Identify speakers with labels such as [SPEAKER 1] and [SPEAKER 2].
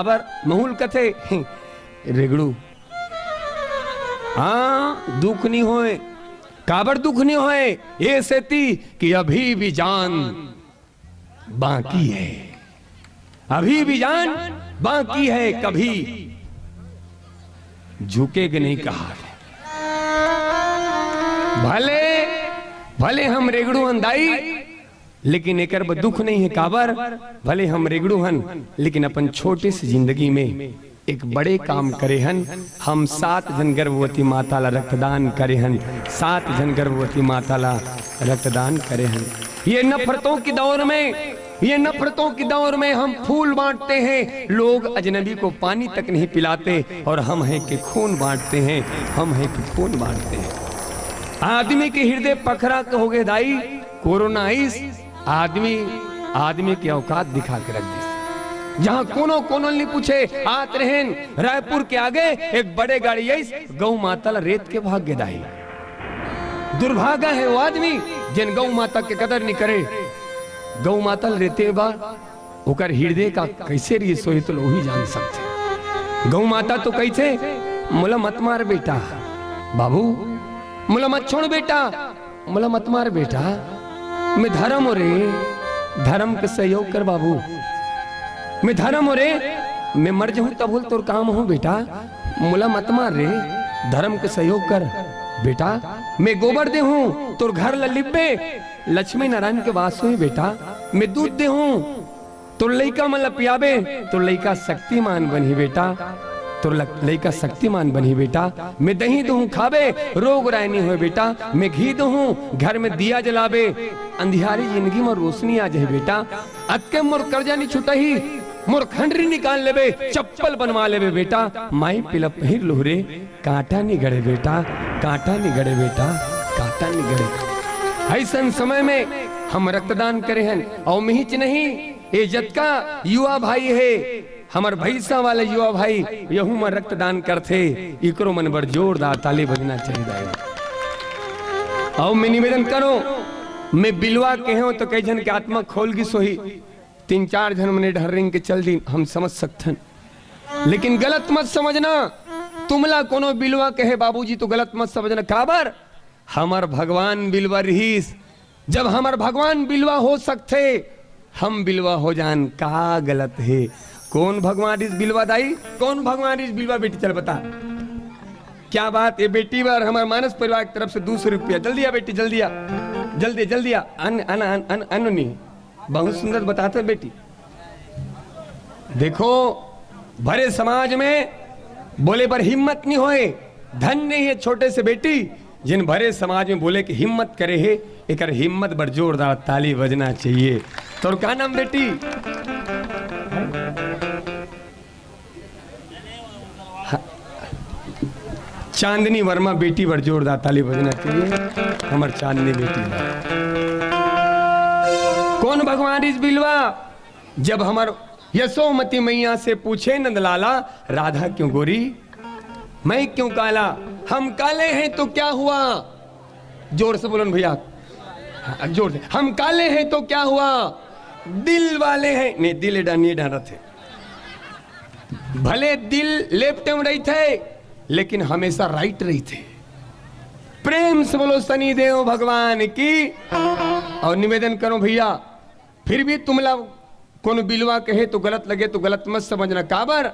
[SPEAKER 1] काबर महूल कथे रेगड़ू हाँ दुख नहीं होए काबर दुख नहीं होए ये सेती कि अभी भी जान बाकी है, अभी भी जान बाकी है, कभी झुकेगा नहीं कहा। भले भले हम रेगड़ू अंदाई लेकिन एकर दुख नहीं है काबर। भले हम रेगड़ू हन लेकिन अपन छोटे सी जिंदगी में एक बड़े काम करे हन। हम 7 जन गर्भवती माता ला रक्तदान करे हन, 7 जन गर्भवती माता ला रक्तदान करे हन। ये नफरतों की दौर में, ये नफरतों की दौर में हम फूल बांटते हैं, लोग अजनबी को पानी तक नहीं पिलाते, और हम हैं कि खून बांटते हैं, हम हैं कि खून बांटते हैं। आदमी के हृदय पखरा हो गए दाई, कोरोना आइस आदमी की औकात दिखा के रख दी। जहां कोनो कोनो नहीं पूछे आत रहन रायपुर के आगे एक बड़े गाड़ी आइस गौ माता ला रेत के भाग दाई। दुर्भागा है वो आदमी जिन गौ माता के कदर नहीं करे। गौ माता रेते बा ओकर हृदय का कैसे रही सोई तो लोग ही जान सकते। गौ माता तो कैसे मुला मत मार बेटा बाबू, मुला मत छोड़ बेटा, मुला मत मार बेटा, मैं धर्म हो रे, धर्म के सहयोग कर बाबू, मैं धर्म हो रे, मैं मर जाऊं तब बोल तोर काम हो बेटा, मुला मत मार रे, धर्म के सहयोग कर बेटा, मैं गोबर दे हूं तोर घर लिब्बे लक्ष्मी नारायण के वास हुई बेटा, मैं दूध दे हूं तोर लइका मन पियाबे, तोर लइका शक्तिमान बनी बेटा, तो लइका शक्तिमान बनी बेटा, मैं दही दूं खाबे रोग राय नहीं हुए बेटा, मैं घी दूं घर में दिया जलाबे अंधियारी जिंदगी में रोशनी आ जाए बेटा, अतके मोर कर्जा नहीं छुटा ही मोर खंडरी निकाल लेबे, चप्पल बनवा लेबे बेटा, माई पिला पहिर लोहरे कांटा नहीं गड़े बेटा, कांटा नहीं गड़े बेटा, कांटा नहीं गड़े। ऐसा समय में हम रक्तदान करे हैं और मिहिच नहीं, ये जतका युवा भाई है हमार भैसा वाले युवा भाई यहू में रक्तदान करते, इकरो मन बर जोरदार ताली बजना चाहिए। और मैं निवेदन करो, मैं बिलवा के हूं तो कई जन के आत्मा खोल की सोही, 3-4 जन मने ढर्रिंग के चल दी हम समझ सकते, लेकिन गलत मत समझना। तुमला कोनो बिलवा कहे बाबूजी तो गलत मत समझना, काबर हमार भगवान बिलवा रहीस, जब हमार भगवान बिलवा हो सकते हम बिलवा हो जान, का गलत है। कौन भगवान इस बिलवा दाई, कौन भगवान इस बिलवा बेटी, चल बता क्या बात। ये बेटी बार हमारे मानस परिवार की तरफ से 200 रुपया, जल्दी आ बेटी, जल्दी आ, जल्दी जल्दी आ, अन नहीं बहुत सुंदर बताते बेटी। देखो भरे समाज में बोले पर हिम्मत नहीं होए, धन नहीं है छोटे से बेटी जिन भरे समाज में बोले कि हिम्मत करे है, एक हिम्मत बर जोरदार ताली बजना चाहिए। तो क्या नाम बेटी? चांदनी वर्मा बेटी बर जोरदार ताली बजना चाहिए, हमार चांदनी बेटी। कौन भगवान इस बिलवा? जब हमार यशोमती मैया से पूछे नंदलाला राधा क्यों गोरी, मैं क्यों काला, हम काले हैं तो क्या हुआ, जोर से बोलो भैया, जोर से, हम काले हैं तो क्या हुआ, दिल वाले हैं, नहीं दिल नहीं डाल थे, भले दिल लेफ्ट में रही थे लेकिन हमेशा राइट रही थे। प्रेम से बोलो शनि देव भगवान की। और निवेदन करो भैया, फिर भी तुमला कोनो बिलवा कहे तो गलत लगे तो गलत मत समझना, काबर